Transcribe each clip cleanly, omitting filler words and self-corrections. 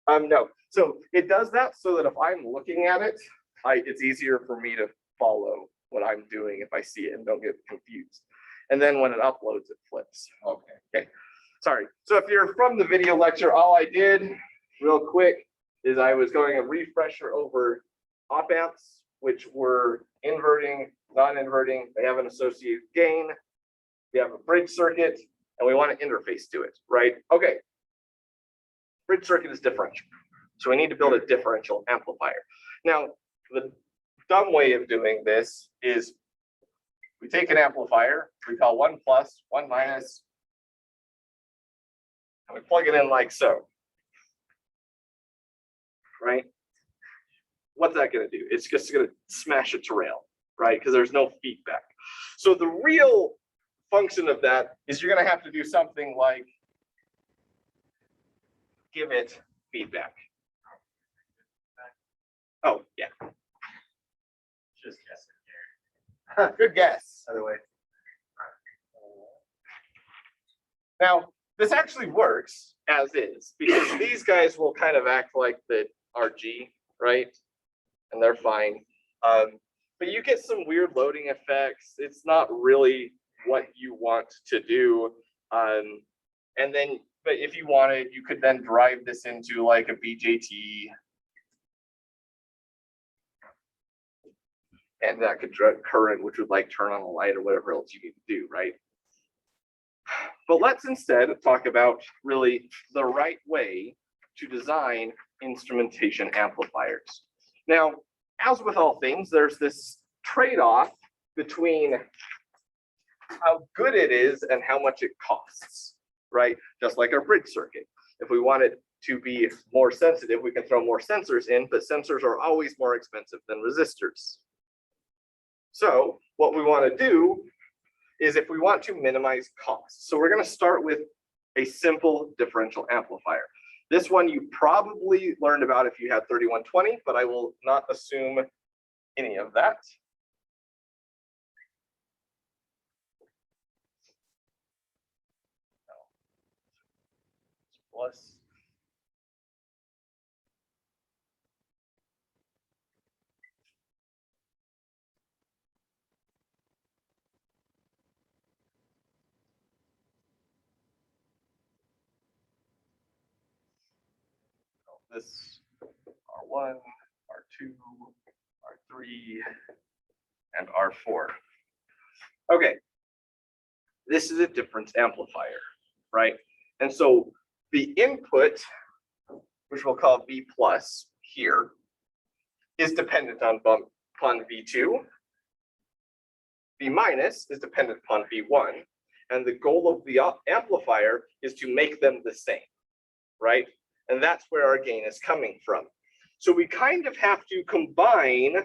No. So it does that so that if I'm looking at it, it's easier for me to follow what I'm doing if I see it and don't get confused. And then when it uploads, it flips. Okay. Sorry. So if you're from the video lecture, all I did real quick is I was going a refresher over op amps, which were inverting, non-inverting. They have an associated gain. We have a bridge circuit, and we want to interface to it, right? Okay. Bridge circuit is differential. So we need to build a differential amplifier. Now, the dumb way of doing this is we take an amplifier, we call 1 plus, 1 minus, and we plug it in like so. Right? What's that going to do? It's just going to smash it to rail, right? Because there's no feedback. So the real function of that is you're going to have to do something like give it feedback. Oh, yeah. Just guessing here. Good guess, by the way. Now, this actually works as is, because these guys will kind of act like the RG, right? And they're fine. But you get some weird loading effects. It's not really what you want to do. And then, but if you wanted, you could then drive this into like a BJT. And that could drive current, which would like turn on the light or whatever else you need to do, right? But let's instead talk about really the right way to design instrumentation amplifiers. Now, as with all things, there's this trade-off between how good it is and how much it costs, right? Just like our bridge circuit. If we want it to be more sensitive, we can throw more sensors in, but sensors are always more expensive than resistors. So what we want to do is if we want to minimize costs. So we're going to start with a simple differential amplifier. This one you probably learned about if you had 3120, but I will not assume any of that. Plus. This R1, R2, R3, and R4. Okay, this is a difference amplifier, right? And so the input, which we'll call V plus here, is dependent on V2. V minus is dependent upon V1. And the goal of the amplifier is to make them the same, right? And that's where our gain is coming from. So we kind of have to combine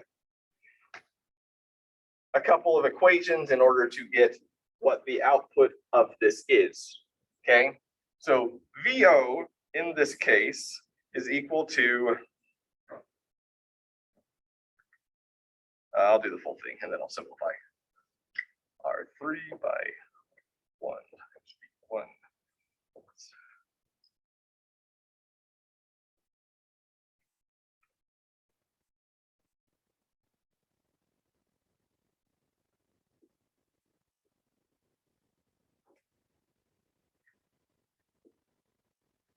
a couple of equations in order to get what the output of this is, okay? So VO in this case is equal to, I'll do the full thing and then I'll simplify. R3 by 1 times V1.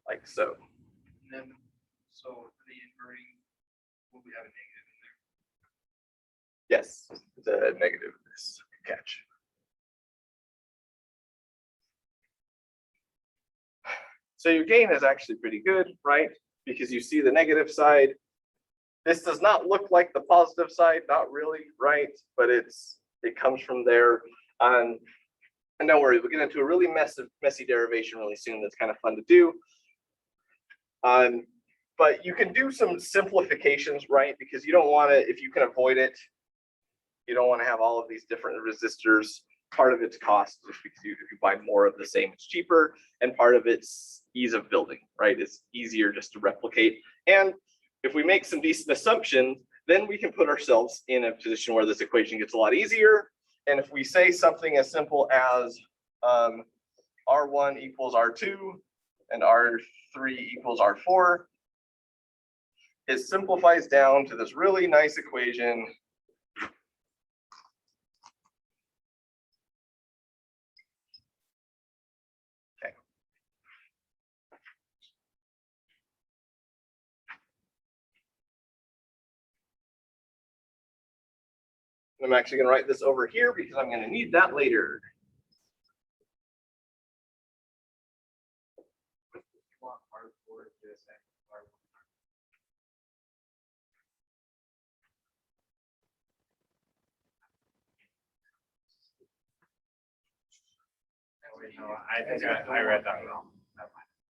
Like so. And then, so for the inverting, will we have a negative in there? Yes, the negative of this catch. So your gain is actually pretty good, right? Because you see the negative side. This does not look like the positive side, not really, right? But it comes from there. And don't worry, we'll get into a really messy derivation really soon that's kind of fun to do. But you can do some simplifications, right? Because you don't want to, if you can avoid it, you don't want to have all of these different resistors. Part of it's cost, just because if you buy more of the same, it's cheaper. And part of it's ease of building, right? It's easier just to replicate. And if we make some decent assumptions, then we can put ourselves in a position where this equation gets a lot easier. And if we say something as simple as R1 equals R2 and R3 equals R4, it simplifies down to this really nice equation. Okay. I'm actually going to write this over here because I'm going to need that later. No, I think I read that wrong.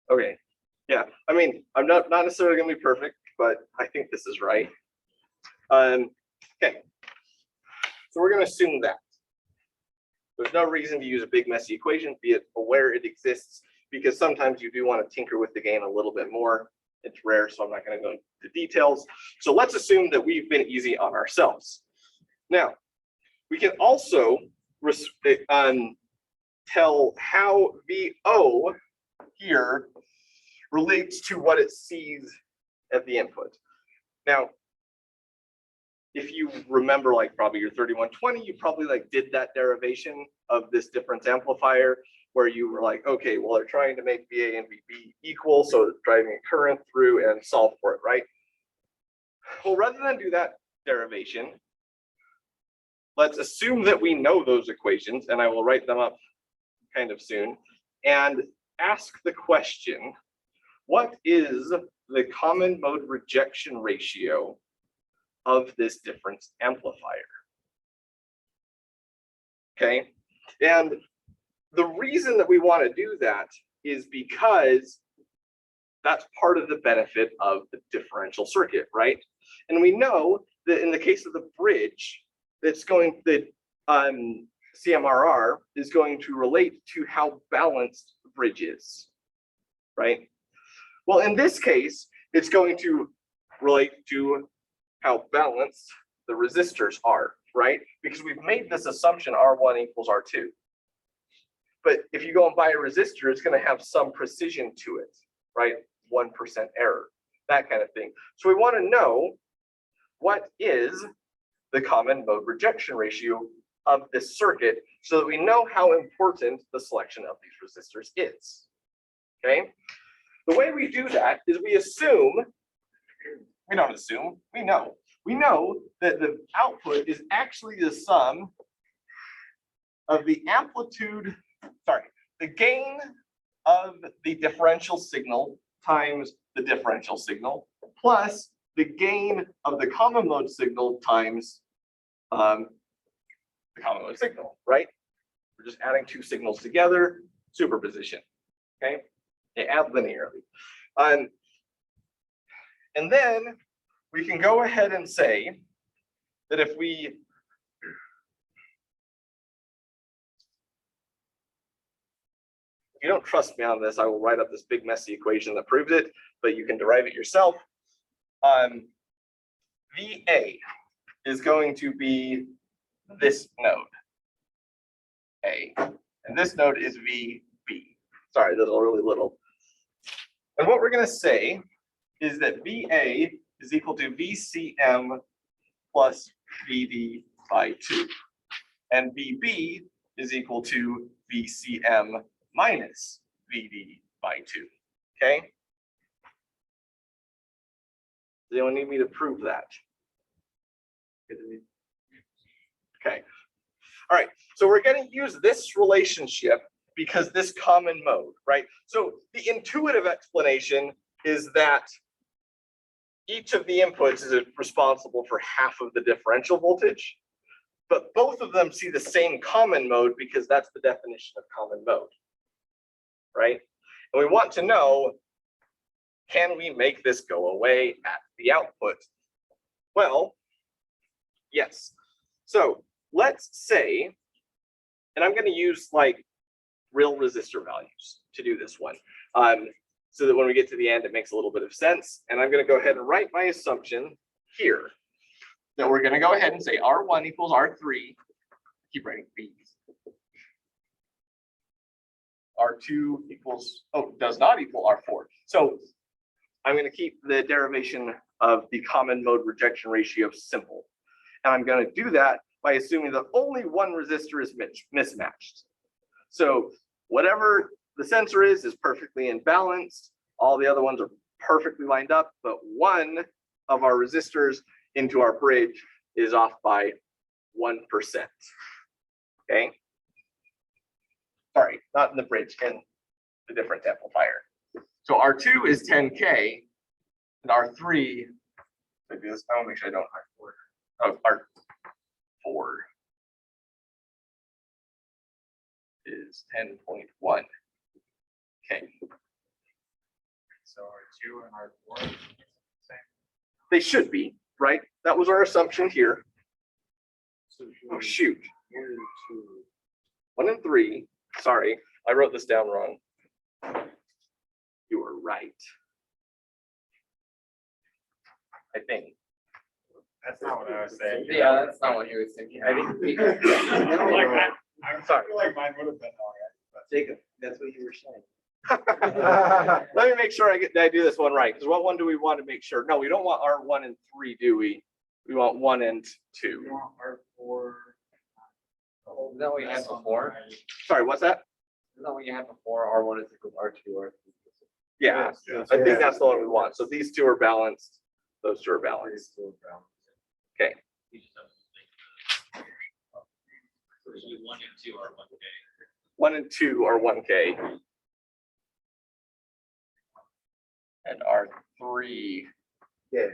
Okay. Yeah. I mean, I'm not necessarily going to be perfect, but I think this is right. Okay. So we're going to assume that. There's no reason to use a big messy equation, be it aware it exists, because sometimes you do want to tinker with the gain a little bit more. It's rare, so I'm not going to go into details. So let's assume that we've been easy on ourselves. Now, we can also tell how VO here relates to what it sees at the input. Now, if you remember, like probably your 3120, you probably like did that derivation of this difference amplifier where you were like, okay, well, they're trying to make VA and VB equal, so it's driving a current through and solve for it, right? Well, rather than do that derivation, let's assume that we know those equations, and I will write them up kind of soon, and ask the question, what is the common mode rejection ratio of this difference amplifier? Okay, and the reason that we want to do that is because that's part of the benefit of the differential circuit, right? And we know that in the case of the bridge, CMRR is going to relate to how balanced the bridge is, right? Well, in this case, it's going to relate to how balanced the resistors are, right? Because we've made this assumption R1 equals R2. But if you go and buy a resistor, it's going to have some precision to it, right? 1% error, that kind of thing. So we want to know what is the common mode rejection ratio of this circuit so that we know how important the selection of these resistors is, okay? The way we do that is we don't assume, we know. We know that the output is actually the sum of the gain of the differential signal times the differential signal plus the gain of the common mode signal times the common mode signal, right? We're just adding two signals together, superposition, okay? They add linearly. And then we can go ahead and say that if you don't trust me on this, I will write up this big messy equation that proves it, but you can derive it yourself. VA is going to be this node, A, and this node is VB. Sorry, those are really little. And what we're going to say is that VA is equal to VCM plus VD by 2, and VB is equal to VCM minus VD by 2, okay? Does anyone need me to prove that? Okay. All right, so we're going to use this relationship because this common mode, right? So the intuitive explanation is that each of the inputs is responsible for half of the differential voltage, but both of them see the same common mode because that's the definition of common mode, right? And we want to know, can we make this go away at the output? Well, yes. So let's say, and I'm going to use like real resistor values to do this one, so that when we get to the end, it makes a little bit of sense. And I'm going to go ahead and write my assumption here. So we're going to go ahead and say R1 equals R3. Keep writing B's. R2 equals, does not equal R4. So I'm going to keep the derivation of the common mode rejection ratio simple. And I'm going to do that by assuming that only one resistor is mismatched. So whatever the sensor is perfectly in balance. All the other ones are perfectly lined up, but one of our resistors into our bridge is off by 1%. Okay. Sorry, not in the bridge, in the difference amplifier. So R2 is 10K, and R3, I do this, I want to make sure I don't R4. Oh, R4 is 10.1. Okay. So R2 and R4 same. They should be, right? That was our assumption here. Oh, shoot. 1 and 3. Sorry, I wrote this down wrong. You were right. I think. That's not what I was saying. Yeah, that's not what he was thinking. I think we. I'm sorry. I feel like mine would have been all right. Jacob, that's what you were saying. Let me make sure I do this one right. Because what one do we want to make sure? No, we don't want R1 and 3, do we? We want 1 and 2. You want R4. Is that what you had before? Sorry, what's that? Isn't that what you had before? R1 is equal to R2, R3. Yeah, Yes. I think that's the one we want. So these two are balanced. Those two are balanced. Okay. One and two are 1K. 1 and 2 are 1K. And R3. Yeah.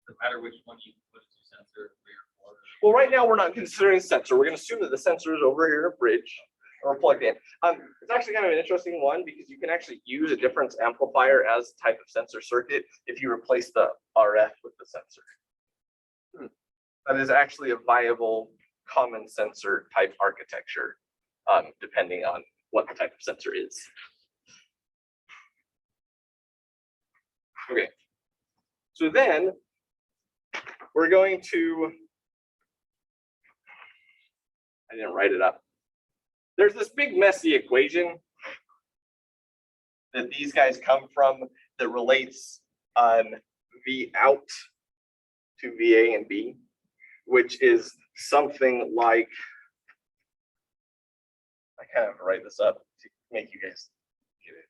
No matter which one you put as your sensor, 3 or 4. Well, right now we're not considering sensor. We're going to assume that the sensor is over here in a bridge or plugged in. It's actually kind of an interesting one because you can actually use a difference amplifier as a type of sensor circuit if you replace the RF with the sensor. That is actually a viable common sensor type architecture, depending on what the type of sensor is. Okay, so then we're going to, I didn't write it up. There's this big messy equation that these guys come from that relates V out to VA and B, which is something like, I kind of write this up to make you guys get it.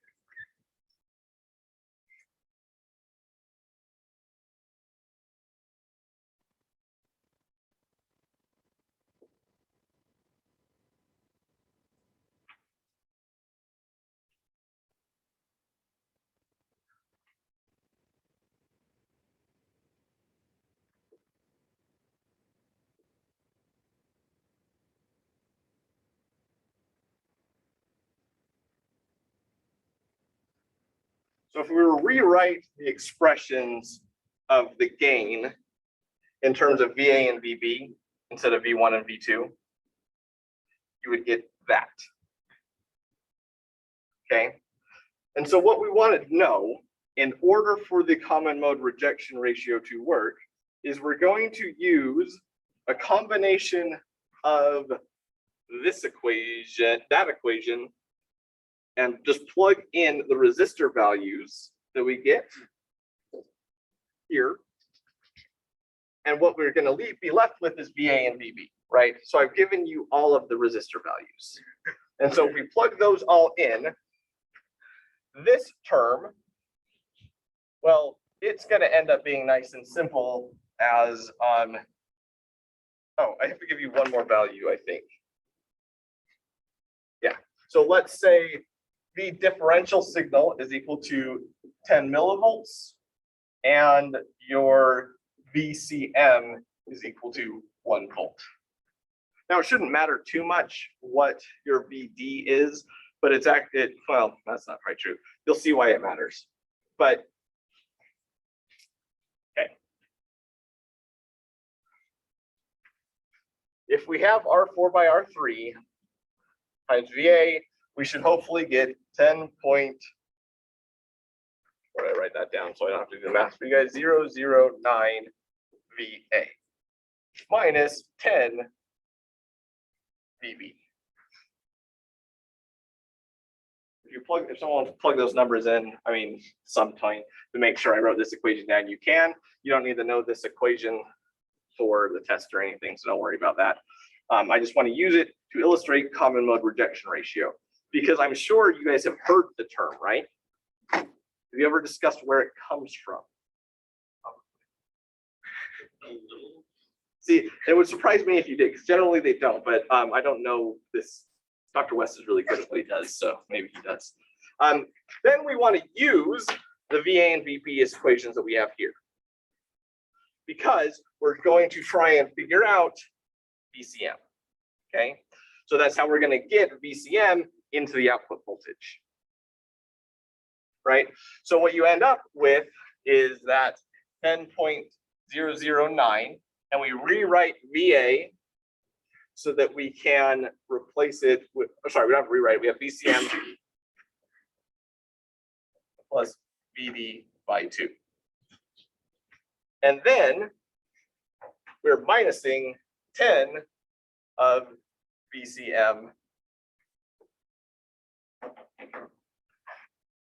So if we were to rewrite the expressions of the gain in terms of VA and VB instead of V1 and V2, you would get that. Okay. And so what we want to know in order for the common mode rejection ratio to work is we're going to use a combination of this equation, that equation, and just plug in the resistor values that we get here. And what we're going to be left with is VA and VB, right? So I've given you all of the resistor values. And so if we plug those all in, this term, well, it's going to end up being nice and simple as, oh, I have to give you one more value, I think. Yeah, so let's say the differential signal is equal to 10 millivolts and your VCM is equal to 1 volt. Now, it shouldn't matter too much what your VD is, but it's actually, well, that's not quite true. You'll see why it matters. But, okay. If we have R4 by R3 times VA, we should hopefully get 10 point, where did I write that down so I don't have to do the math for you guys, 009 VA minus 10 VB. if someone wants to plug those numbers in, I mean, sometime to make sure I wrote this equation down, you can. You don't need to know this equation for the test or anything, so don't worry about that. I just want to use it to illustrate common mode rejection ratio, because I'm sure you guys have heard the term, right? Have you ever discussed where it comes from? See, it would surprise me if you did, because generally they don't, but I don't know this. Dr. West is really good at what he does, so maybe he does. Then we want to use the VA and VP equations that we have here, because we're going to try and figure out VCM, okay? So that's how we're going to get VCM into the output voltage, right? So what you end up with is that 10.009, and we rewrite VA so that we can replace it with, sorry, we don't have to rewrite it. We have VCM plus VD by 2. And then we're minusing 10 of VCM.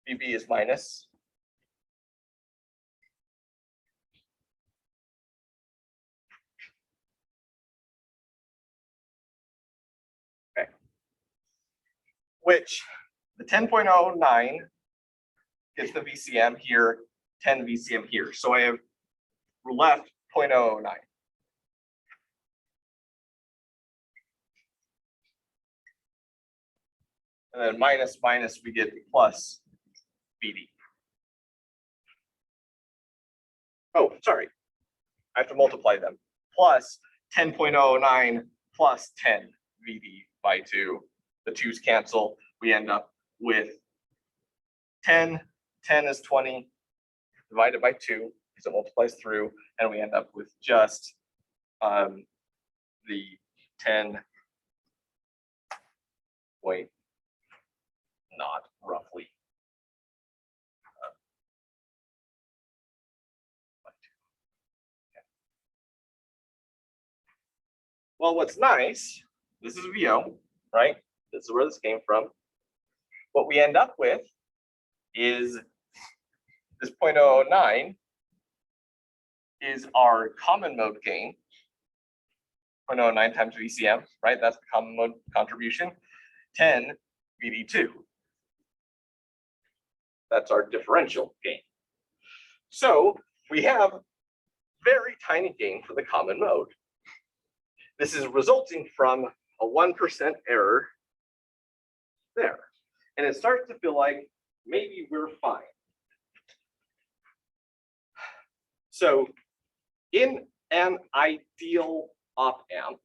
VB is minus. Okay. Which the 10.09 gets the VCM here, 10 VCM here. So I have left 0.009. And then minus, we get plus VD. Oh, sorry. I have to multiply them. Plus 10.09 plus 10 VD by 2. The 2's cancel. We end up with 10. 10 is 20 divided by 2, because it multiplies through, and we end up with just the 10. Wait. Not roughly. Well, what's nice, this is VO, right? This is where this came from. What we end up with is this 0.009 is our common mode gain. 0.09 times VCM, right? That's the common mode contribution. 10 VD2. That's our differential gain. So we have very tiny gain for the common mode. This is resulting from a 1% error there. And it starts to feel like maybe we're fine. So in an ideal op amp,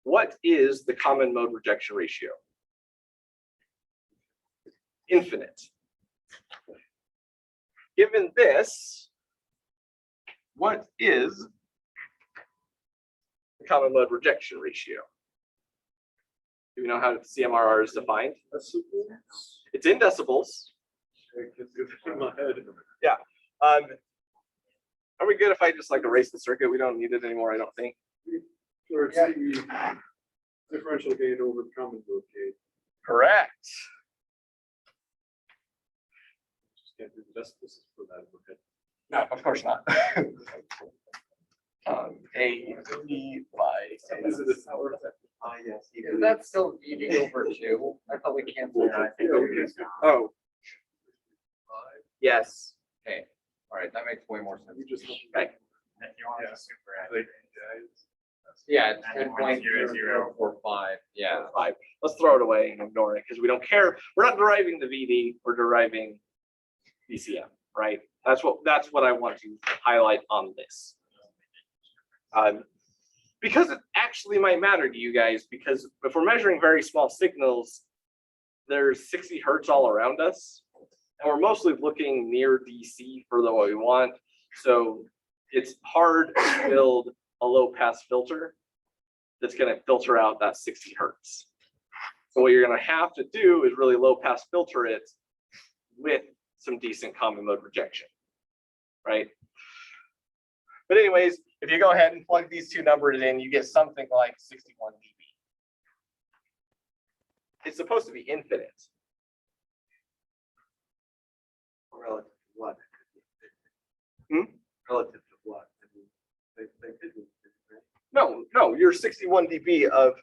what is the common mode rejection ratio? Infinite. Given this, what is the common mode rejection ratio? Do we know how CMRR is defined? It's in decibels. Yeah. Are we good if I just like erase the circuit? We don't need it anymore, I don't think. Or it's the differential gain over the common mode gain. Correct. Just can't do the decibels for that. Okay. No, of course not. A/D by. Is it a power? Yes. Is that still VD over 2? I thought we canceled that. Oh. Yes. Okay, all right, that makes way more sense. Okay. If you want to super add. Yeah, it's 10.0045, yeah. 5. Let's throw it away and ignore it because we don't care. We're not deriving the VD, we're deriving VCM, right? That's what I want to highlight on this. Because it actually might matter to you guys, because if we're measuring very small signals, there's 60 hertz all around us, and we're mostly looking near DC for what we want. So it's hard to build a low pass filter that's going to filter out that 60 hertz. So what you're going to have to do is really low pass filter it with some decent common mode rejection, right? But anyways, if you go ahead and plug these two numbers in, you get something like 61 dB. It's supposed to be infinite. Relative to what? I mean, they didn't. No, you're 61 dB of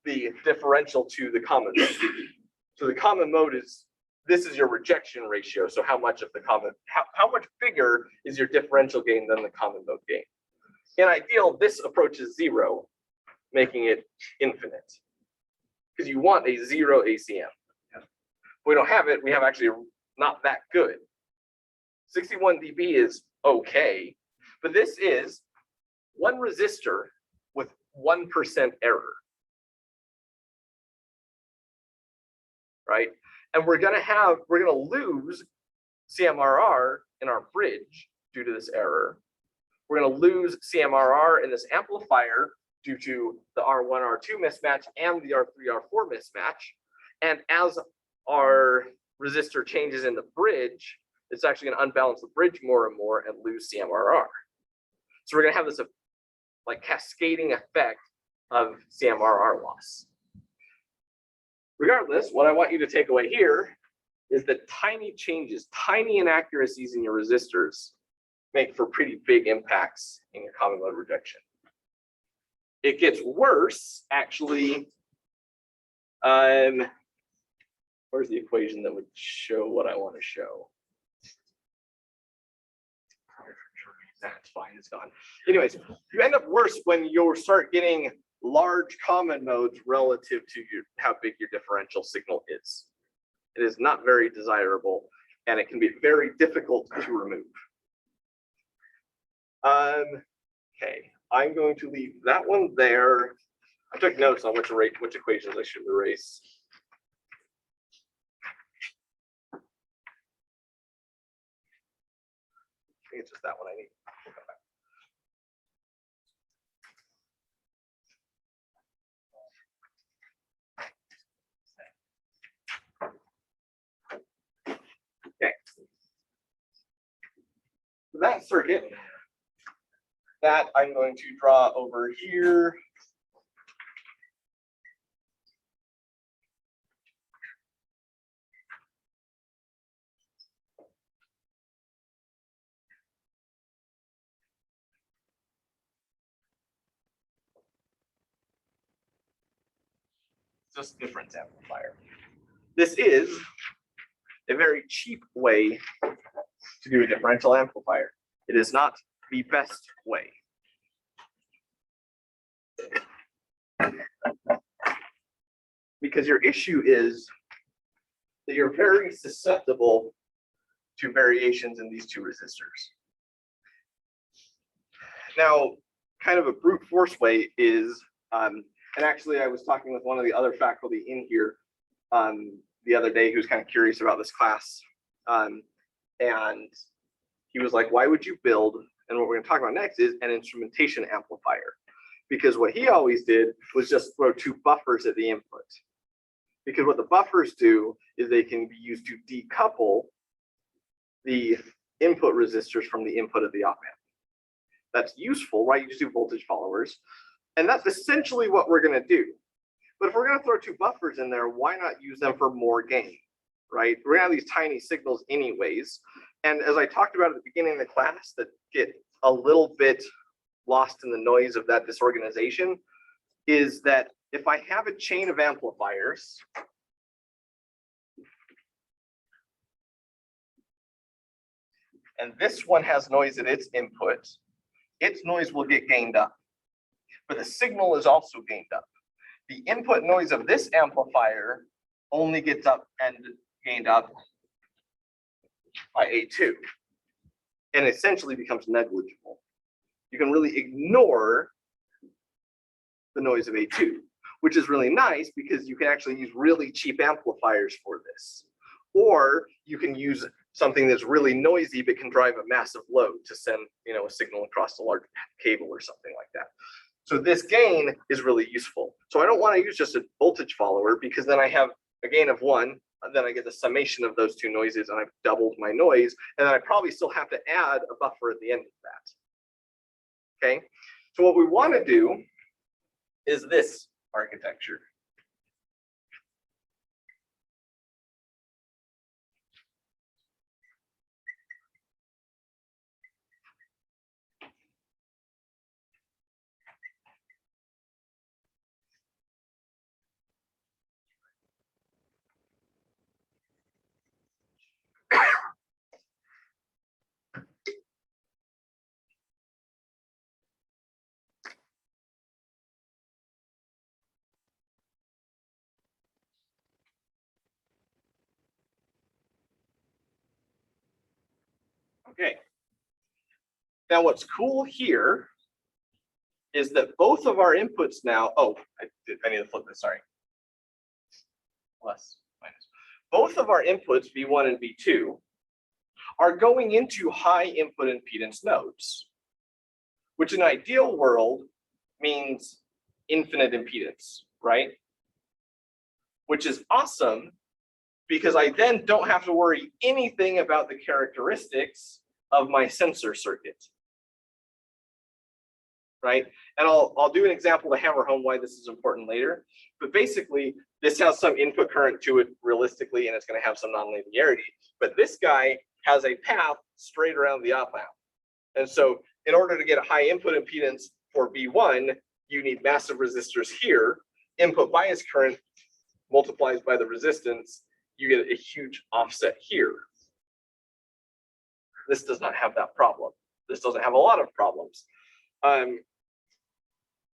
the differential to the common mode. So the common mode is, this is your rejection ratio. So how much of the common, how much bigger is your differential gain than the common mode gain? In ideal, this approaches 0, making it infinite. Because you want a 0 ACM. If we don't have it, we have actually not that good. 61 dB is okay, but this is one resistor with 1% error. Right? And we're gonna lose CMRR in our bridge due to this error. We're gonna lose CMRR in this amplifier due to the R1, R2 mismatch and the R3, R4 mismatch. And as our resistor changes in the bridge, it's actually gonna unbalance the bridge more and more and lose CMRR. So we're gonna have this like cascading effect of CMRR loss. Regardless, what I want you to take away here is that tiny changes, tiny inaccuracies in your resistors make for pretty big impacts in your common mode rejection. It gets worse, actually. Where's the equation that would show what I want to show? That's fine, it's gone. Anyways, you end up worse when you start getting large common modes relative to how big your differential signal is. It is not very desirable, and it can be very difficult to remove. Okay, I'm going to leave that one there. I took notes on which equations I should erase. I think it's just that one I need. Okay. So that circuit that I'm going to draw over here. Just difference amplifier. This is a very cheap way to do a differential amplifier. It is not the best way. Because your issue is that you're very susceptible to variations in these two resistors. Now, kind of a brute force way is, and actually I was talking with one of the other faculty in here the other day who's kind of curious about this class. And he was like, why would you build, and what we're gonna talk about next is an instrumentation amplifier. Because what he always did was just throw two buffers at the input. Because what the buffers do is they can be used to decouple the input resistors from the input of the op amp. That's useful, right? You just do voltage followers. And that's essentially what we're gonna do. But if we're gonna throw two buffers in there, why not use them for more gain, right? We're gonna have these tiny signals anyways. And as I talked about at the beginning of the class that get a little bit lost in the noise of that disorganization, is that if I have a chain of amplifiers, and this one has noise at its input, its noise will get gained up, but the signal is also gained up. The input noise of this amplifier only gets up and gained up by A2, and essentially becomes negligible. You can really ignore the noise of A2, which is really nice because you can actually use really cheap amplifiers for this. Or you can use something that's really noisy but can drive a massive load to send, a signal across a large cable or something like that. So this gain is really useful. So I don't want to use just a voltage follower because then I have a gain of 1, and then I get the summation of those two noises and I've doubled my noise, and then I probably still have to add a buffer at the end of that. Okay, so what we want to do is this architecture. Okay. Now what's cool here is that both of our inputs now, I need to flip this, sorry. Plus, minus. Both of our inputs, V1 and V2, are going into high input impedance nodes, which in an ideal world means infinite impedance, right? Which is awesome because I then don't have to worry anything about the characteristics of my sensor circuit, right? And I'll do an example to hammer home why this is important later. But basically, this has some input current to it realistically, and it's going to have some nonlinearity. But this guy has a path straight around the op amp. And so in order to get a high input impedance for V1, you need massive resistors here. Input bias current multiplies by the resistance, you get a huge offset here. This does not have that problem. This doesn't have a lot of problems.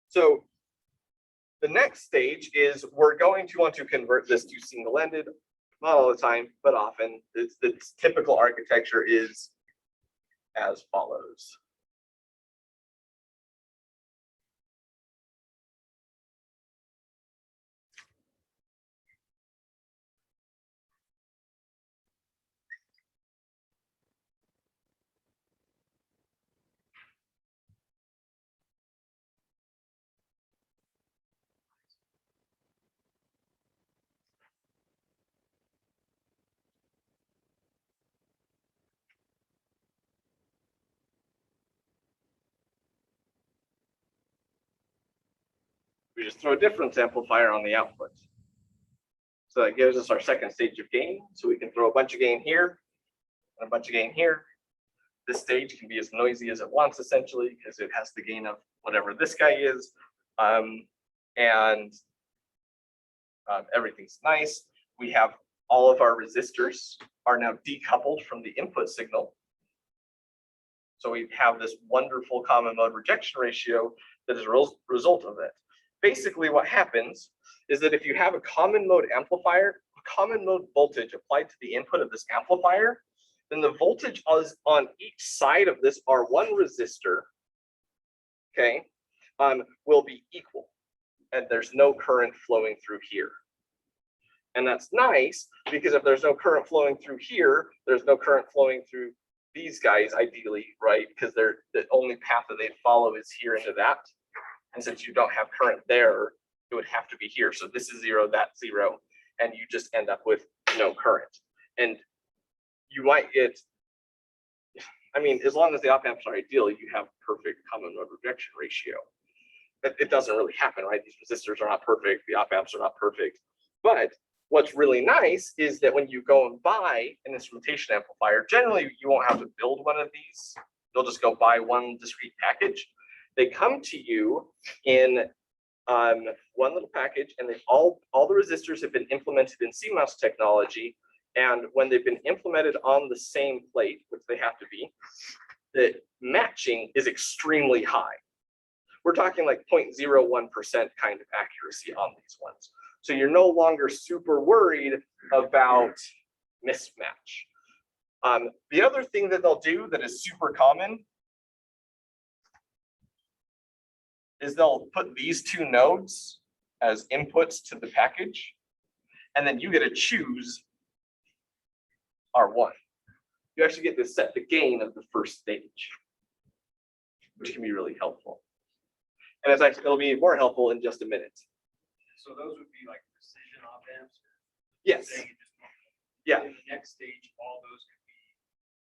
So the next stage is we're going to want to convert this to single-ended, not all the time, but often. The typical architecture is as follows. We just throw a difference amplifier on the output. So that gives us our second stage of gain. So we can throw a bunch of gain here and a bunch of gain here. This stage can be as noisy as it wants, essentially, because it has the gain of whatever this guy is. Everything's nice. We have all of our resistors are now decoupled from the input signal. So we have this wonderful common mode rejection ratio that is a result of it. Basically, what happens is that if you have a common mode amplifier, a common mode voltage applied to the input of this amplifier, then the voltage is on each side of this R1 resistor, okay, will be equal. And there's no current flowing through here. And that's nice because if there's no current flowing through here, there's no current flowing through these guys, ideally, right? Because they're the only path that they'd follow is here into that. And since you don't have current there, it would have to be here. So this is 0, that's 0, and you just end up with no current. And you might get, I mean, as long as the op amps are ideal, you have perfect common mode rejection ratio. But it doesn't really happen, right? These resistors are not perfect, the op amps are not perfect. But what's really nice is that when you go and buy an instrumentation amplifier, generally you won't have to build one of these. You'll just go buy one discrete package. They come to you in one little package, and all the resistors have been implemented in CMOS technology. And when they've been implemented on the same plate, which they have to be, the matching is extremely high. We're talking like 0.01% kind of accuracy on these ones. So you're no longer super worried about mismatch. The other thing that they'll do that is super common is they'll put these two nodes as inputs to the package, and then you get to choose R1. You actually get to set the gain of the first stage, which can be really helpful. And it'll be more helpful in just a minute. So those would be like precision op amps? Yes. Yeah. In the next stage, all those could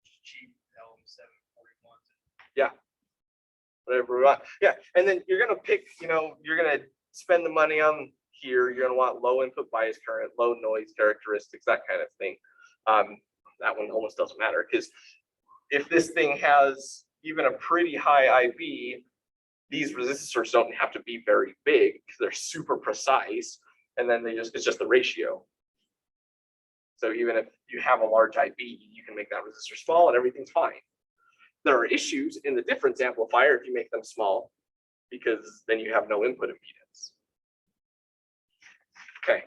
be cheap LM741s. Yeah. Whatever we want. Yeah. And then you're going to pick, you're going to spend the money on here. You're going to want low input bias current, low noise characteristics, that kind of thing. That one almost doesn't matter because if this thing has even a pretty high IB, these resistors don't have to be very big because they're super precise, and then it's just the ratio. So even if you have a large IB, you can make that resistor small and everything's fine. There are issues in the difference amplifier if you make them small, because then you have no input impedance. Okay.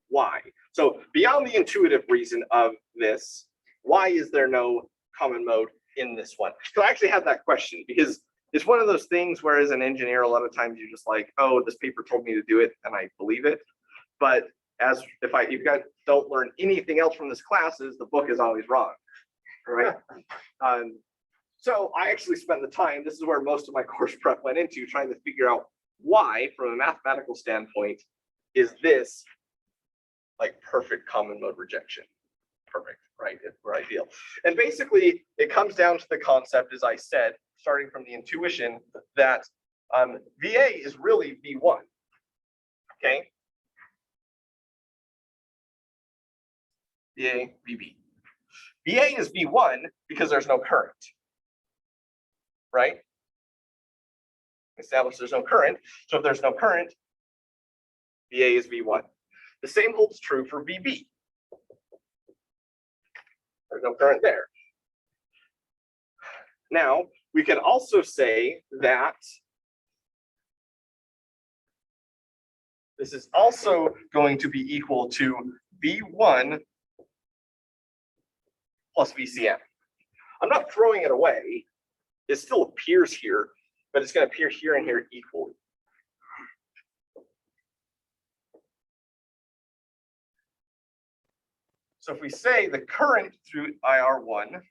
Why? So beyond the intuitive reason of this, why is there no common mode in this one? So I actually had that question because it's one of those things where as an engineer, a lot of times you're just like, oh, this paper told me to do it and I believe it. But as if you guys don't learn anything else from this class, is the book is always wrong, right? So I actually spent the time, this is where most of my course prep went into, trying to figure out why, from a mathematical standpoint, is this like perfect common mode rejection. Perfect, right? We're ideal. And basically, it comes down to the concept, as I said, starting from the intuition, that VA is really V1, okay? VA, VB. VA is V1 because there's no current, right? Establish there's no current. So if there's no current, VA is V1. The same holds true for VB. There's no current there. Now, we can also say that this is also going to be equal to V1 plus VCM. I'm not throwing it away. It still appears here, but it's going to appear here and here equally. So if we say the current through IR1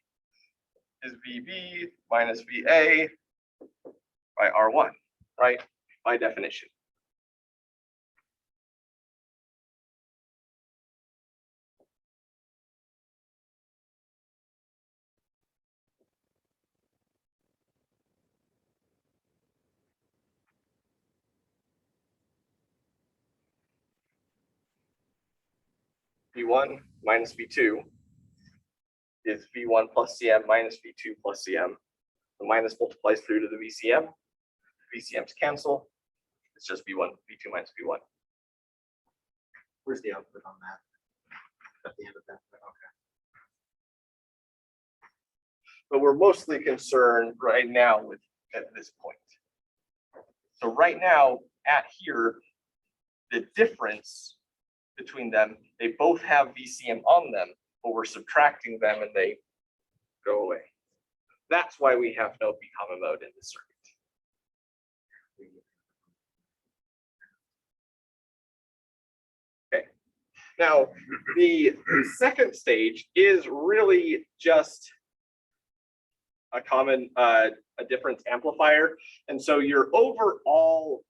is VB minus VA by R1, right? By definition. V1 minus V2 is V1 plus CM minus V2 plus CM. The minus multiplies through to the VCM. VCMs cancel. It's just V1, V2 minus V1. Where's the output on that? At the end of that, okay. But we're mostly concerned right now with at this point. So right now at here, the difference between them, they both have VCM on them, but we're subtracting them and they go away. That's why we have no V common mode in this circuit. Okay. Now, the second stage is really just a common, a difference amplifier. And so your overall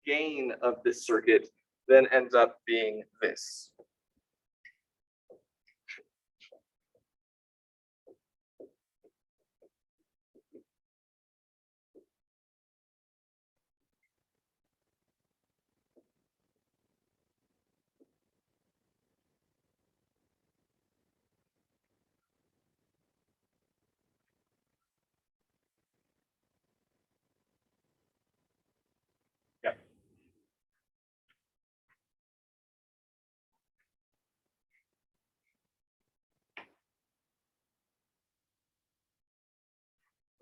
gain of this circuit then ends up being this. Yep.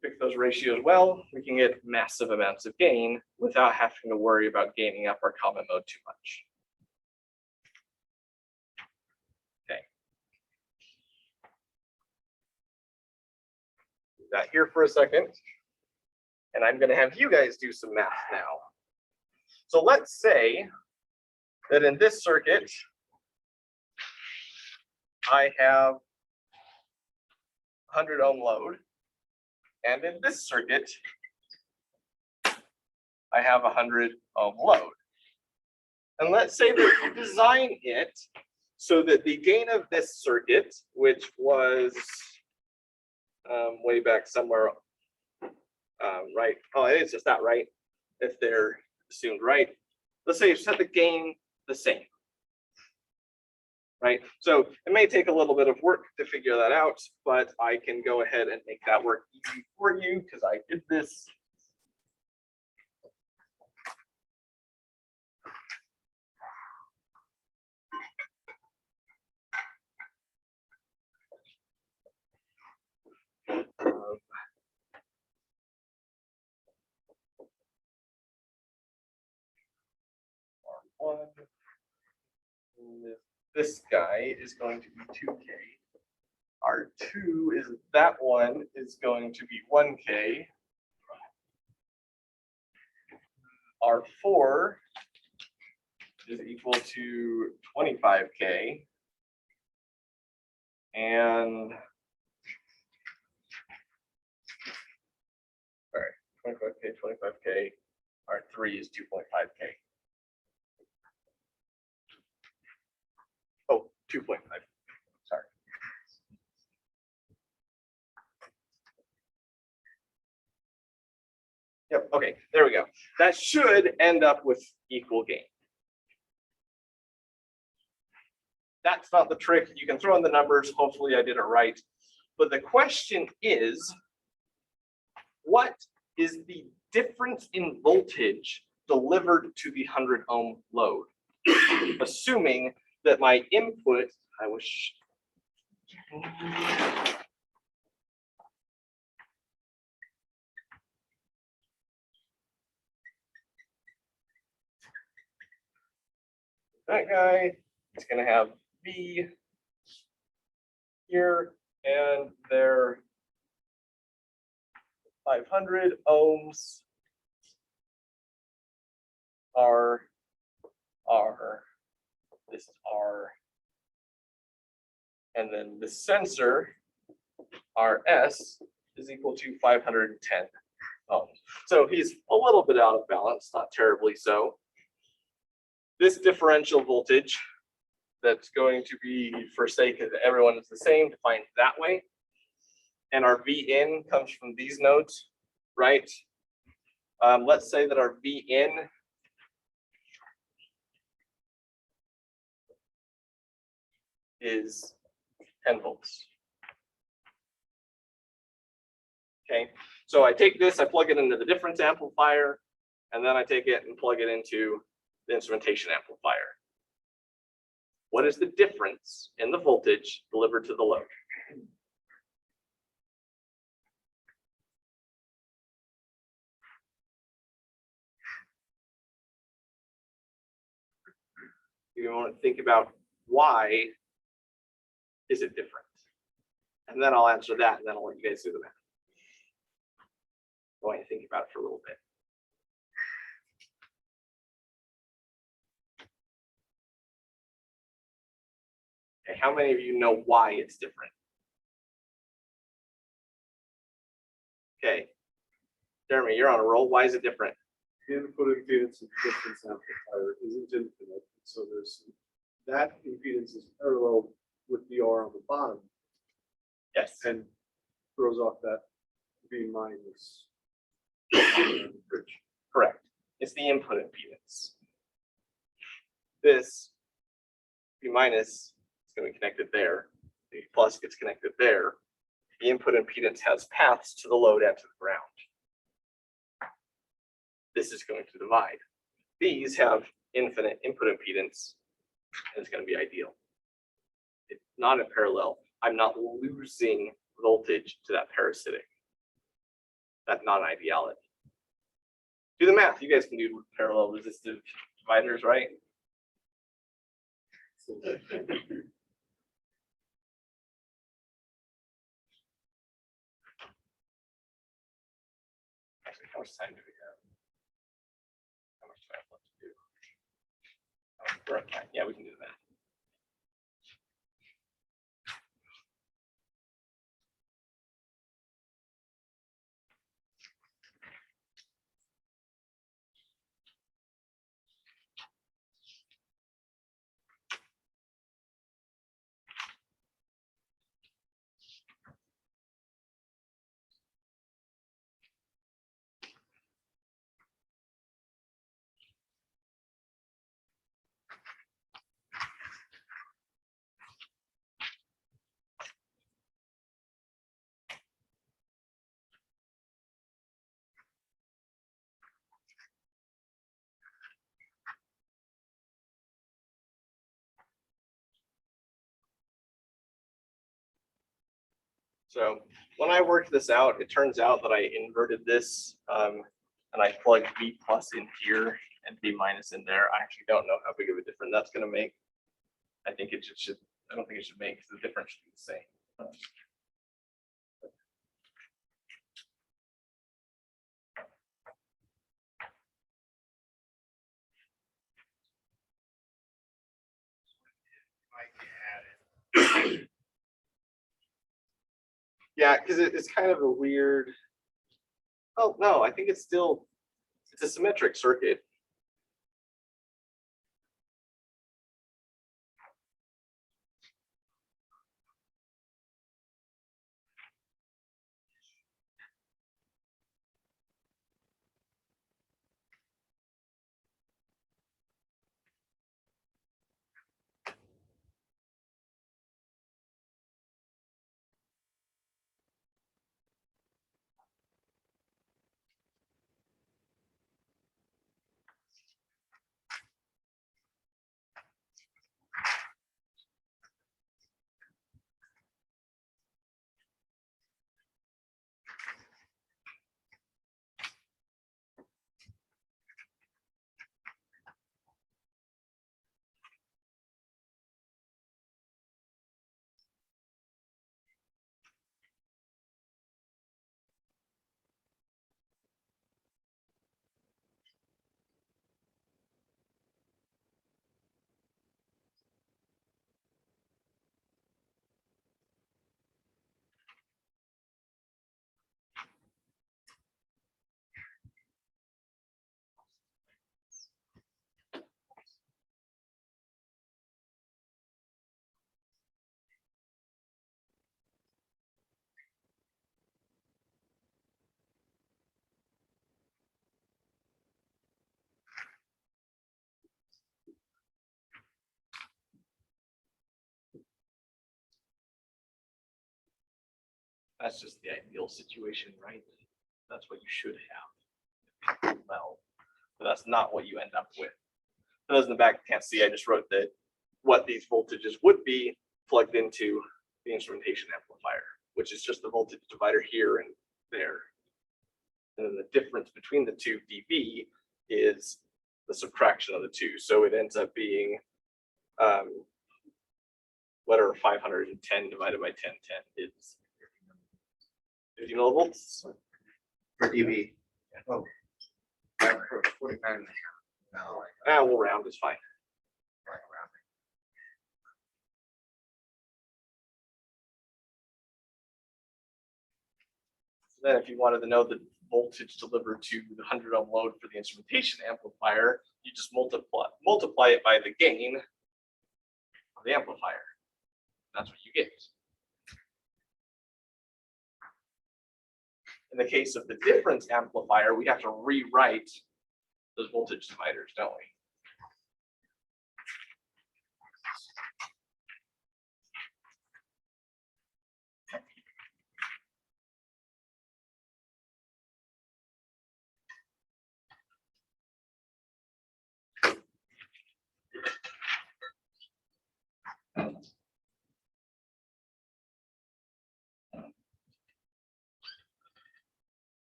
Fix those ratios well, we can get massive amounts of gain without having to worry about gaining up our common mode too much. Okay. Do that here for a second. And I'm going to have you guys do some math now. So let's say that in this circuit, I have 100 ohm load. And in this circuit, I have 100 ohm load. And let's say that you design it so that the gain of this circuit, which was way back somewhere, right? Oh, it's just not right if they're assumed right. Let's say you set the gain the same. Right, so it may take a little bit of work to figure that out, but I can go ahead and make that work easy for you because I did this. R1, this guy is going to be 2K. R2 is that one is going to be 1K. R4 is equal to 25K. And sorry, 25K. R3 is 2.5K. Oh, 2.5. Sorry. Yep, okay, there we go. That should end up with equal gain. That's not the trick. You can throw in the numbers. Hopefully I did it right. But the question is, what is the difference in voltage delivered to the 100 ohm load? Assuming that my input, I wish. That guy is going to have V here, and their 500 ohms are R, this is R, and then the sensor, RS, is equal to 510 ohms. So he's a little bit out of balance, not terribly so. This differential voltage that's going to be, for sake of everyone is the same, defined that way. And our Vin comes from these nodes, right? Let's say that our Vin is 10 volts. Okay, so I take this, I plug it into the difference amplifier, and then I take it and plug it into the instrumentation amplifier. What is the difference in the voltage delivered to the load? You want to think about why is it different? And then I'll answer that, and then I'll let you guys do the math. I want you to think about it for a little bit. Okay, how many of you know why it's different? Okay, Jeremy, you're on a roll. Why is it different? The input impedance of the difference amplifier isn't infinite, so there's that impedance is parallel with the R on the bottom Yes. and throws off that V minus. Correct. It's the input impedance. This V minus is going to be connected there. The plus gets connected there. The input impedance has paths to the load and to the ground. This is going to divide. These have infinite input impedance, and it's going to be ideal. It's not in parallel. I'm not losing voltage to that parasitic. That's not an ideality. Do the math. You guys can do parallel resistive dividers, right? Actually, how much time do we have? How much do I have left to do? Oh, we're on time. Yeah, we can do the math. So when I worked this out, it turns out that I inverted this and I plugged V plus in here and V minus in there. I actually don't know how big of a difference that's going to make. I think it should, I don't think it should make the difference should be the same. Might get added. Yeah, because it's kind of a weird. Oh, no, I think it's still, it's a symmetric circuit. That's just the ideal situation, right? That's what you should have. Well, but that's not what you end up with. For those in the back can't see, I just wrote that what these voltages would be plugged into the instrumentation amplifier, which is just the voltage divider here and there. And then the difference between the two dB is the subtraction of the two. So it ends up being whatever 510 divided by 1010 is 50 millivolts. For dB. Oh. For 49. No, We'll round, is fine. right around. Then if you wanted to know the voltage delivered to the 100 ohm load for the instrumentation amplifier, you just multiply it by the gain of the amplifier. That's what you get. In the case of the difference amplifier, we have to rewrite those voltage dividers, don't we?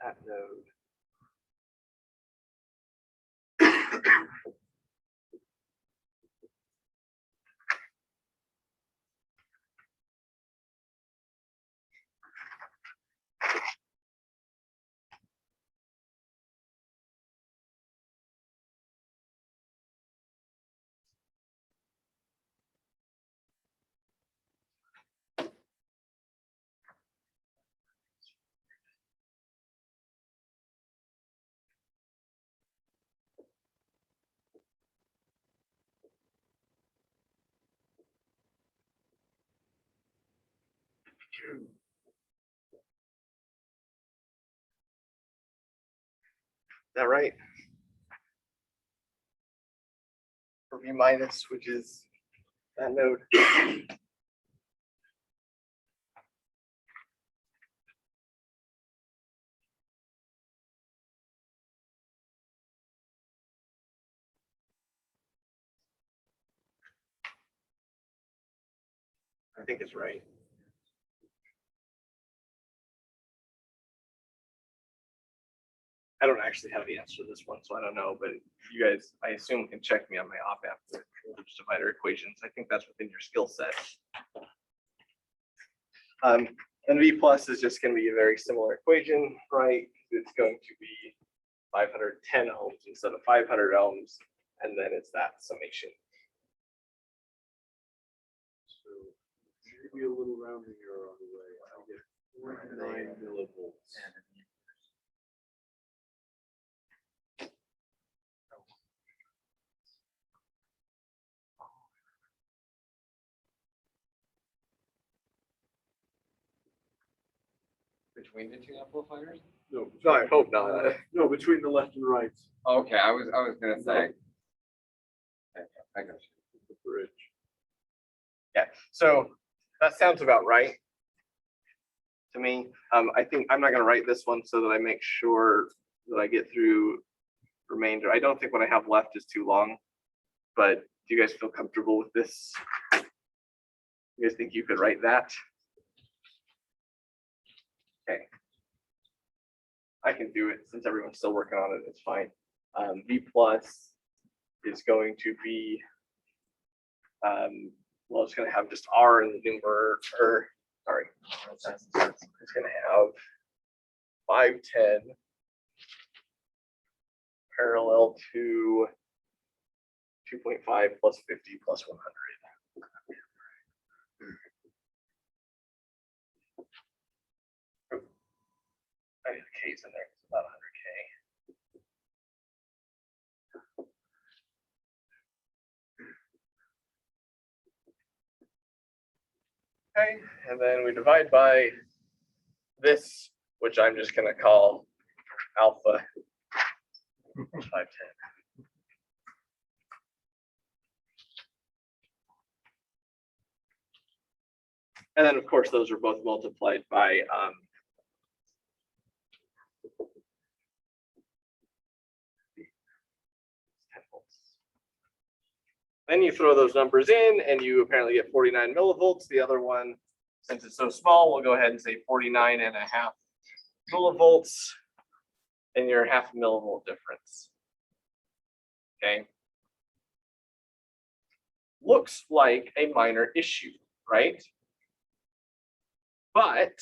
That node. that right? For V minus, which is that node. I think it's right. I don't actually have the answer to this one, so I don't know, but you guys, I assume, can check me on my op-amp with voltage divider equations. I think that's within your skill set. And V plus is just going to be a very similar equation, right? It's going to be 510 ohms instead of 500 ohms, and then it's that summation. So maybe a little rounding error on the way. I get 49 millivolts. Between the two amplifiers? No, No, I hope not. no, between the left and right, Okay, I was gonna say. Okay, I got you. the bridge. Yeah, so that sounds about right to me. I think I'm not going to write this one so that I make sure that I get through remainder. I don't think what I have left is too long, but do you guys feel comfortable with this? You guys think you could write that? Okay. I can do it since everyone's still working on it. It's fine. V plus is going to be, well, it's going to have just R in the numerator, or sorry, it's going to have 510 parallel to 2.5 plus 50 plus 100. I need the K's in there. It's about 100K. Okay, and then we divide by this, which I'm just going to call alpha 510. And then, of course, those are both multiplied by 10 volts. Then you throw those numbers in and you apparently get 49 millivolts. The other one, since it's so small, we'll go ahead and say 49.5 millivolts in your half millivolt difference. Okay. Looks like a minor issue, right? But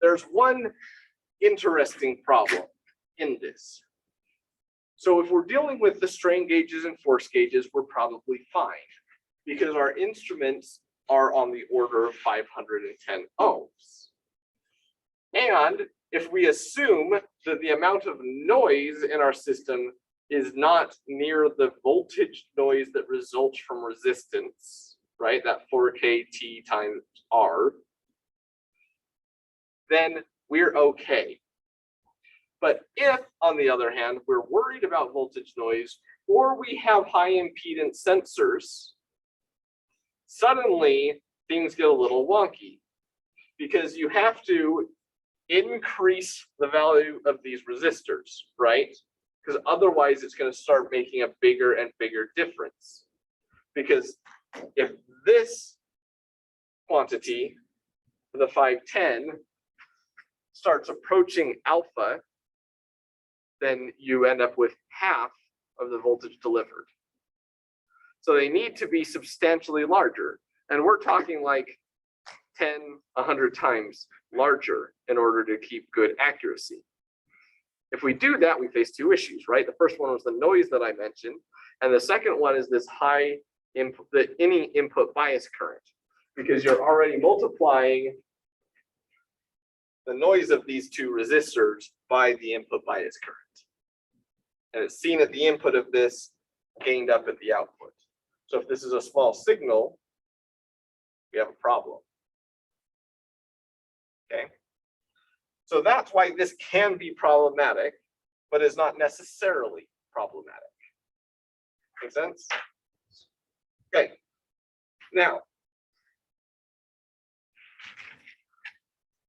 there's one interesting problem in this. So if we're dealing with the strain gauges and force gauges, we're probably fine because our instruments are on the order of 510 ohms. And if we assume that the amount of noise in our system is not near the voltage noise that results from resistance, right? That 4kT times R, then we're okay. But if, on the other hand, we're worried about voltage noise or we have high impedance sensors, suddenly things get a little wonky because you have to increase the value of these resistors, right? Because otherwise it's going to start making a bigger and bigger difference. Because if this quantity, the 510, starts approaching alpha, then you end up with half of the voltage delivered. So they need to be substantially larger. And we're talking like 10, 100 times larger in order to keep good accuracy. If we do that, we face two issues, right? The first one was the noise that I mentioned. And the second one is this high input, any input bias current, because you're already multiplying the noise of these two resistors by the input bias current. And it's seen at the input of this, gained up at the output. So if this is a small signal, we have a problem. Okay. So that's why this can be problematic, but is not necessarily problematic. Make sense? Okay. Now,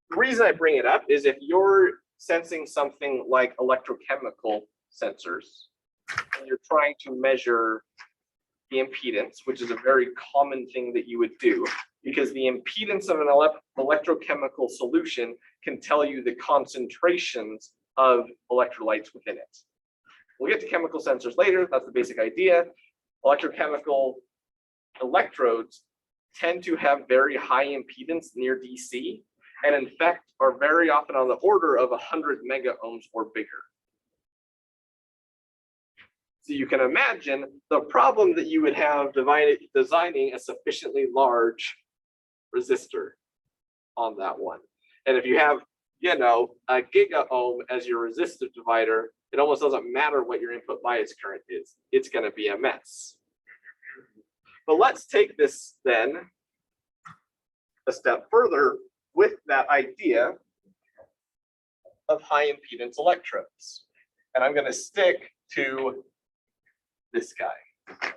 the reason I bring it up is if you're sensing something like electrochemical sensors, and you're trying to measure the impedance, which is a very common thing that you would do, because the impedance of an electrochemical solution can tell you the concentrations of electrolytes within it. We'll get to chemical sensors later. That's the basic idea. Electrochemical electrodes tend to have very high impedance near DC, and in fact are very often on the order of 100 mega ohms or bigger. So you can imagine the problem that you would have designing a sufficiently large resistor on that one. And if you have, you know, a giga ohm as your resistive divider, it almost doesn't matter what your input bias current is. It's going to be a mess. But let's take this then a step further with that idea of high impedance electrodes. And I'm going to stick to this guy.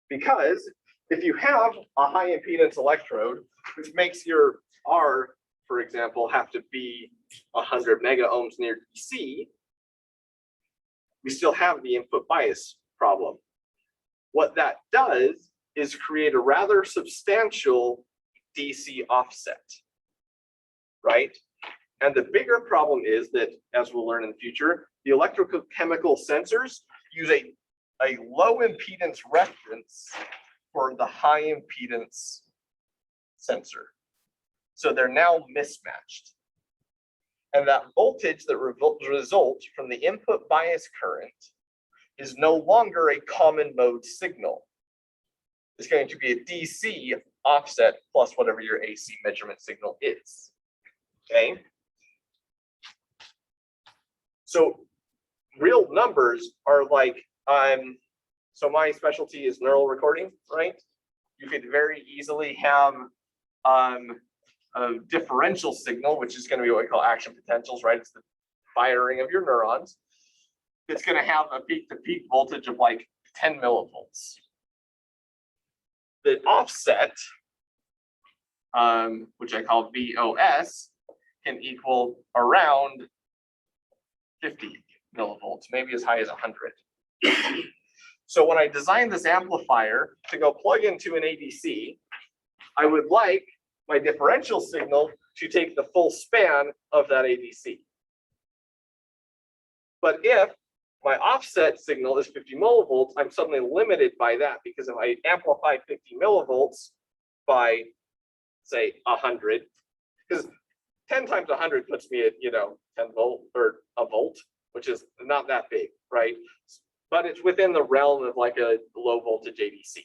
Because if you have a high impedance electrode, which makes your R, for example, have to be 100 mega ohms near DC, we still have the input bias problem. What that does is create a rather substantial DC offset, right? And the bigger problem is that, as we'll learn in the future, the electrochemical sensors use a low impedance reference for the high impedance sensor. So they're now mismatched. And that voltage that results from the input bias current is no longer a common mode signal. It's going to be a DC offset plus whatever your AC measurement signal is. Okay. So real numbers are like, so my specialty is neural recording, right? You could very easily have a differential signal, which is going to be what we call action potentials, right? It's the firing of your neurons. It's going to have a peak-to-peak voltage of like 10 millivolts. The offset, which I call VOS, can equal around 50 millivolts, maybe as high as 100. So when I design this amplifier to go plug into an ADC, I would like my differential signal to take the full span of that ADC. But if my offset signal is 50 millivolts, I'm suddenly limited by that, because if I amplify 50 millivolts by, say, 100, because 10 times 100 puts me at, 10 volt or a volt, which is not that big, right? But it's within the realm of like a low voltage ADC,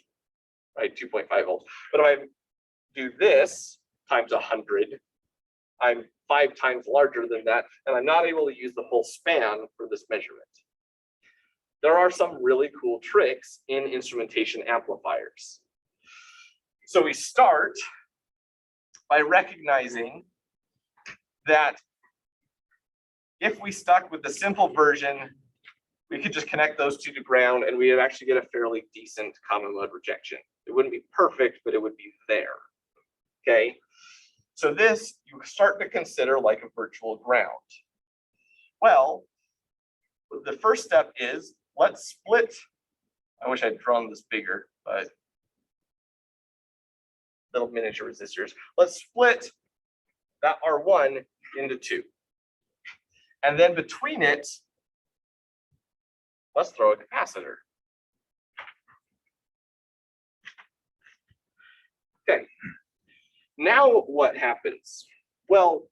right? 2.5 volts. But if I do this times 100, I'm 5 times larger than that, and I'm not able to use the full span for this measurement. There are some really cool tricks in instrumentation amplifiers. So we start by recognizing that if we stuck with the simple version, we could just connect those two to ground and we would actually get a fairly decent common mode rejection. It wouldn't be perfect, but it would be there. Okay, so this you start to consider like a virtual ground. Well, the first step is let's split. I wish I'd drawn this bigger, but little miniature resistors. Let's split that R1 into 2. And then between it, let's throw a capacitor. Okay. Now what happens? Well,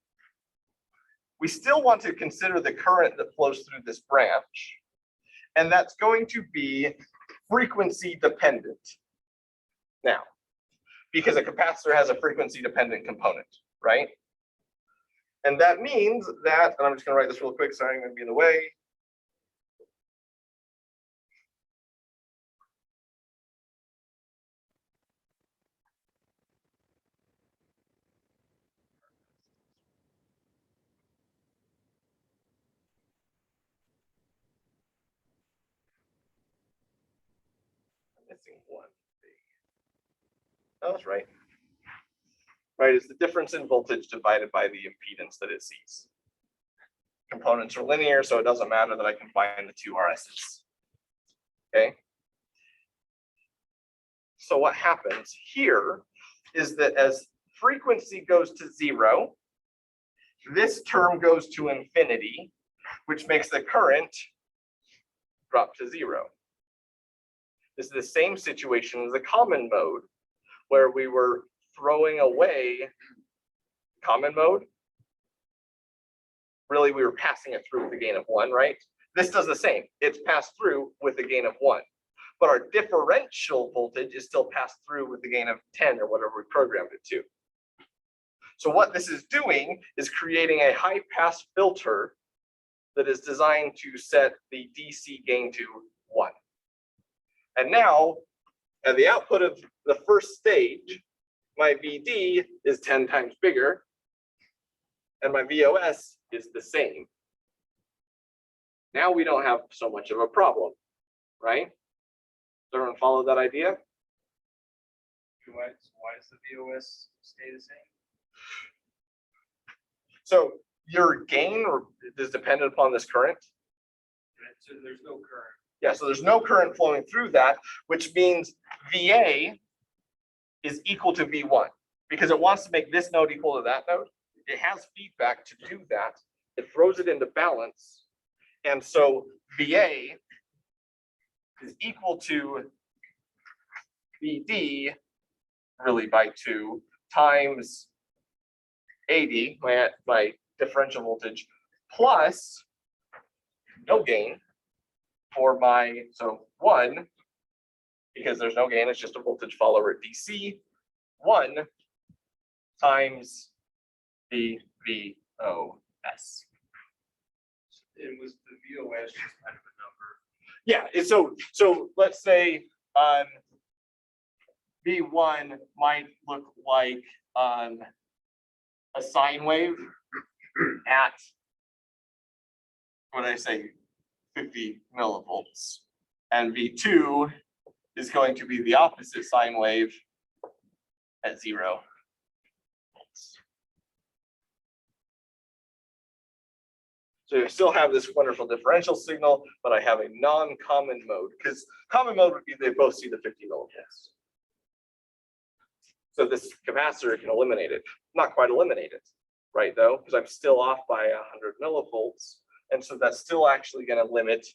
we still want to consider the current that flows through this branch, and that's going to be frequency dependent. Now, because a capacitor has a frequency dependent component, right? And that means that, and I'm just going to write this real quick, sorry, I'm going to be in the way. missing one thing. Oh, that's right. Right, it's the difference in voltage divided by the impedance that it sees. Components are linear, so it doesn't matter that I combine the two RSs. Okay. So what happens here is that as frequency goes to 0, this term goes to infinity, which makes the current drop to 0. This is the same situation as the common mode, where we were throwing away common mode. Really, we were passing it through with a gain of 1, right? This does the same. It's passed through with a gain of 1. But our differential voltage is still passed through with the gain of 10 or whatever we programmed it to. So what this is doing is creating a high pass filter that is designed to set the DC gain to 1. And now, at the output of the first stage, my VD is 10 times bigger, and my VOS is the same. Now we don't have so much of a problem, right? Does everyone follow that idea? Why does the VOS stay the same? So your gain is dependent upon this current. So there's no current. Yeah, so there's no current flowing through that, which means VA is equal to V1 because it wants to make this node equal to that node. It has feedback to do that. It throws it into balance. And so VA is equal to VD really by 2 times 80, my differential voltage, plus no gain for my, so 1, because there's no gain, it's just a voltage follower at DC, 1 times the VOS. It was the VOS just kind of a number. Yeah, so let's say V1 might look like a sine wave at, what did I say, 50 millivolts. And V2 is going to be the opposite sine wave at 0 volts. So you still have this wonderful differential signal, but I have a non-common mode, because common mode would be they both see the 50 millivolts. So this capacitor can eliminate it. Not quite eliminate it, right, though, because I'm still off by 100 millivolts. And so that's still actually going to limit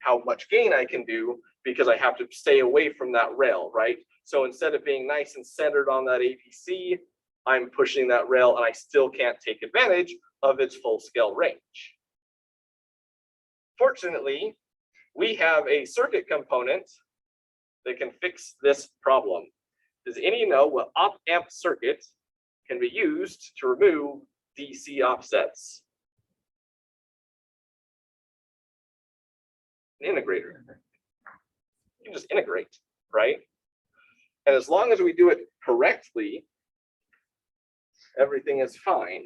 how much gain I can do because I have to stay away from that rail, right? So instead of being nice and centered on that ADC, I'm pushing that rail and I still can't take advantage of its full scale range. Fortunately, we have a circuit component that can fix this problem. Does any of you know what op-amp circuit can be used to remove DC offsets? An integrator. You can just integrate, right? And as long as we do it correctly, everything is fine.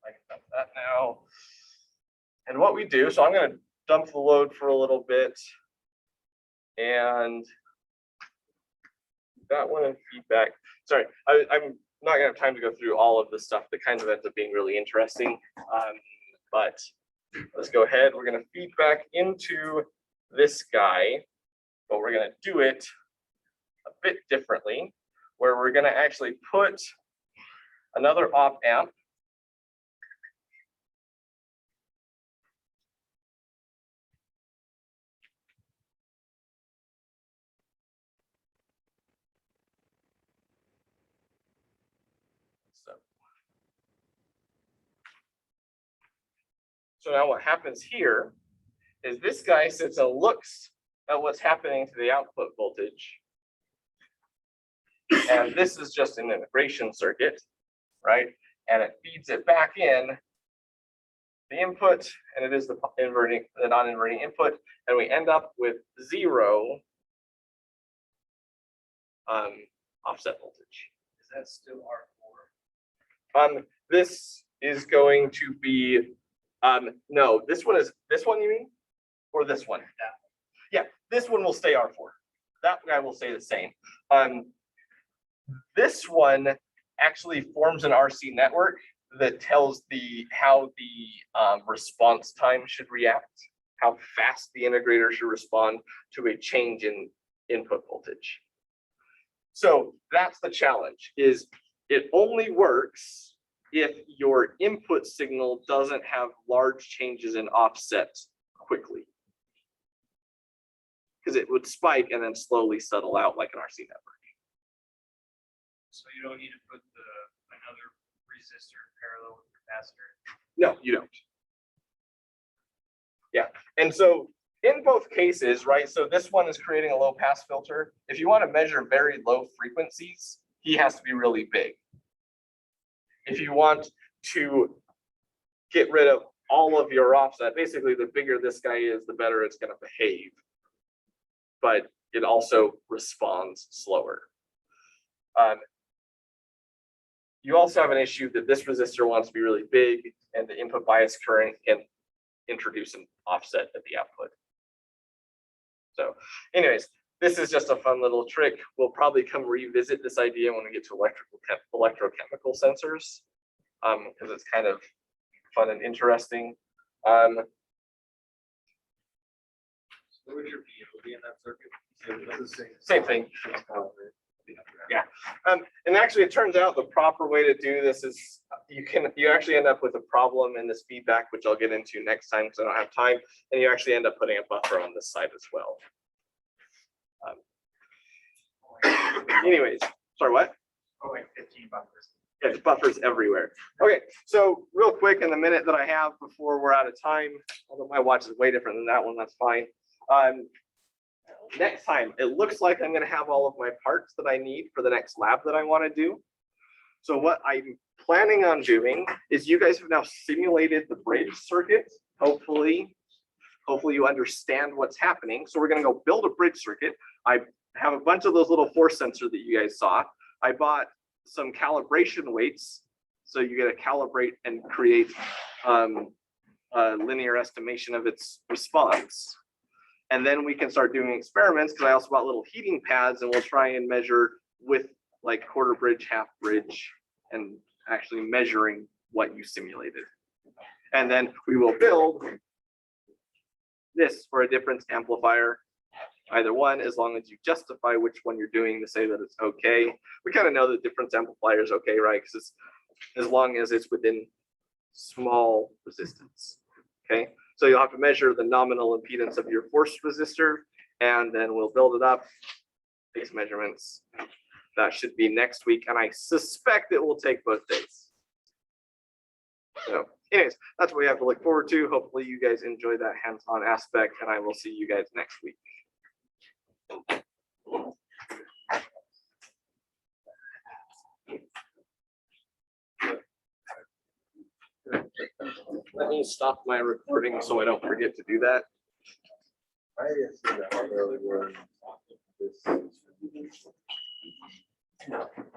I can dump that now. And what we do, so I'm going to dump the load for a little bit. And that one in feedback. Sorry, I'm not gonna have time to go through all of the stuff that kind of ends up being really interesting. But let's go ahead. We're gonna feed back into this guy, but we're gonna do it a bit differently, where we're gonna actually put another op amp So now what happens here is this guy sits and looks at what's happening to the output voltage. And this is just an integration circuit, right? And it feeds it back in the input, and it is the non-inverting input, and we end up with 0 offset voltage. Is that still R4? This is going to be No, this one you mean? Or this one? Yeah, this one will stay R4. That guy will stay the same. This one actually forms an RC network that tells how the response time should react, how fast the integrator should respond to a change in input voltage. So that's the challenge, is it only works if your input signal doesn't have large changes in offset quickly. Because it would spike and then slowly settle out like an RC network. So you don't need to put another resistor parallel with capacitor. No, you don't. Yeah, and so in both cases, right, so this one is creating a low pass filter. If you want to measure very low frequencies, he has to be really big. If you want to get rid of all of your offset, basically the bigger this guy is, the better it's going to behave. But it also responds slower. You also have an issue that this resistor wants to be really big, and the input bias current can introduce an offset at the output. So anyways, this is just a fun little trick. We'll probably come revisit this idea when we get to electrochemical sensors, because it's kind of fun and interesting. What would your VO be in that circuit? Same thing. Yeah, and actually it turns out the proper way to do this is you actually end up with a problem in this feedback, which I'll get into next time because I don't have time, and you actually end up putting a buffer on this side as well. Anyways, sorry, what? Oh, like 15 buffers. Yeah, there's buffers everywhere. Okay, so real quick in the minute that I have before we're out of time, although my watch is way different than that one, that's fine. Next time, it looks like I'm going to have all of my parts that I need for the next lab that I want to do. So what I'm planning on doing is you guys have now simulated the bridge circuit. Hopefully you understand what's happening. So we're going to go build a bridge circuit. I have a bunch of those little force sensors that you guys saw. I bought some calibration weights. So you get to calibrate and create a linear estimation of its response. And then we can start doing experiments, because I also bought little heating pads, and we'll try and measure with like quarter bridge, half bridge, and actually measuring what you simulated. And then we will build this for a difference amplifier, either one, as long as you justify which one you're doing to say that it's okay. We kind of know that difference amplifier is okay, right? Because it's as long as it's within small resistance, okay? So you'll have to measure the nominal impedance of your forced resistor, and then we'll build it up, take measurements. That should be next week, and I suspect it will take both days. So anyways, that's what we have to look forward to. Hopefully you guys enjoy that hands-on aspect, and I will see you guys next week. Let me stop my recording so I don't forget to do that. I see that early word. This